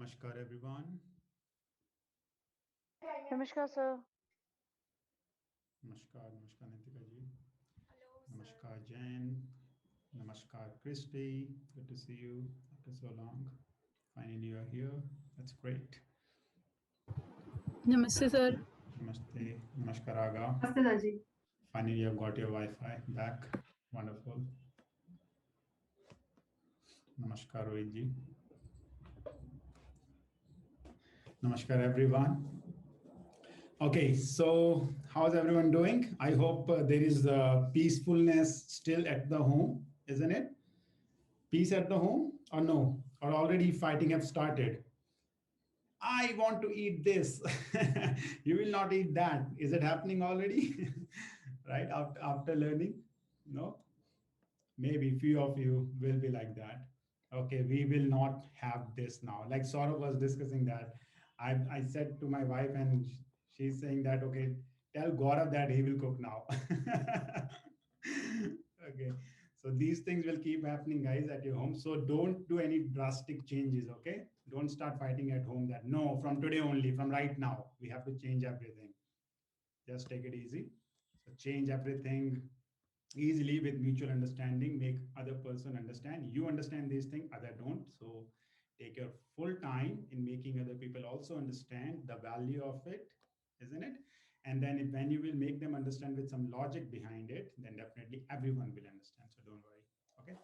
Namaskar, everyone. Namaskar, sir. Namaskar, Nitika ji. Namaskar, Jen. Namaskar, Christy. Good to see you after so long. Finally, you are here. That's great. Namaste, sir. Namaste. Namaskar, Aga. Namaste, Raji. Finally, you have got your Wi-Fi back. Wonderful. Namaskar, Rohit ji. Namaskar, everyone. Okay, so how's everyone doing? I hope there is peacefulness still at the home, isn't it? Peace at the home or no? Or already fighting have started? I want to eat this. You will not eat that. Is it happening already? Right? After learning? No? Maybe few of you will be like that. Okay, we will not have this now. Like Saurabh was discussing that. I said to my wife, and she's saying that, okay, tell Gaurav that he will cook now. Okay, so these things will keep happening, guys, at your home. So don't do any drastic changes, okay? Don't start fighting at home that, no, from today only, from right now, we have to change everything. Just take it easy. So change everything easily with mutual understanding, make other person understand, you understand these things, other don't. So take your full time in making other people also understand the value of it, isn't it? And then when you will make them understand with some logic behind it, then definitely everyone will understand, so don't worry. Okay,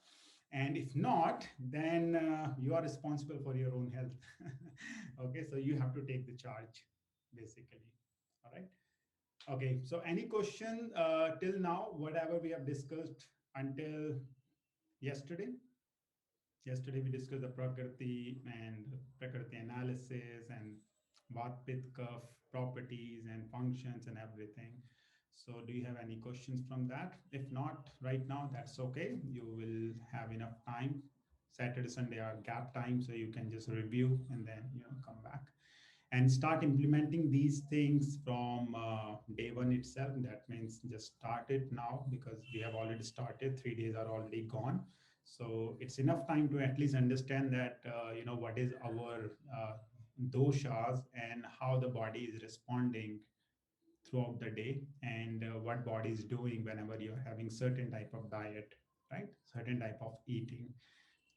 and if not, then you are responsible for your own health. Okay, so you have to take the charge basically. All right. Okay, so any question till now, whatever we have discussed until yesterday? Yesterday we discussed the Prakriti and Prakriti analysis and Vat Pitta Kapha properties and functions and everything. So do you have any questions from that? If not right now, that's okay. You will have enough time. Saturday, Sunday are gap time, so you can just review and then come back and start implementing these things from day one itself. That means just start it now because we have already started. 3 days are already gone. So it's enough time to at least understand that, what is our doshas and how the body is responding throughout the day and what body is doing whenever you're having certain type of diet, right? Certain type of eating,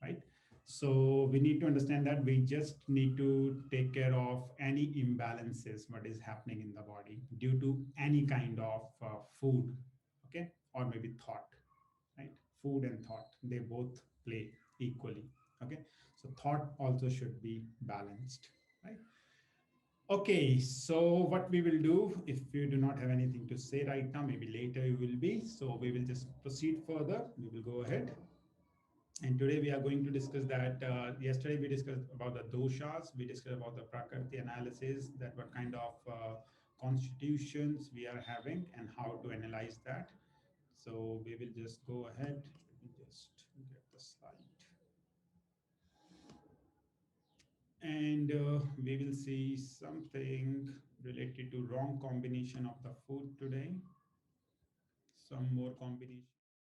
right? So we need to understand that we just need to take care of any imbalances, what is happening in the body due to any kind of food, okay? Or maybe thought, right? Food and thought, they both play equally, okay? So thought also should be balanced, right? Okay, so what we will do, if you do not have anything to say right now, maybe later you will be, so we will just proceed further. We will go ahead. And today we are going to discuss that. Yesterday we discussed about the doshas. We discussed about the Prakriti analysis, that what kind of constitutions we are having and how to analyze that. So we will just go ahead. Let me just get the slide. And we will see something related to wrong combination of the food today. Some more combination.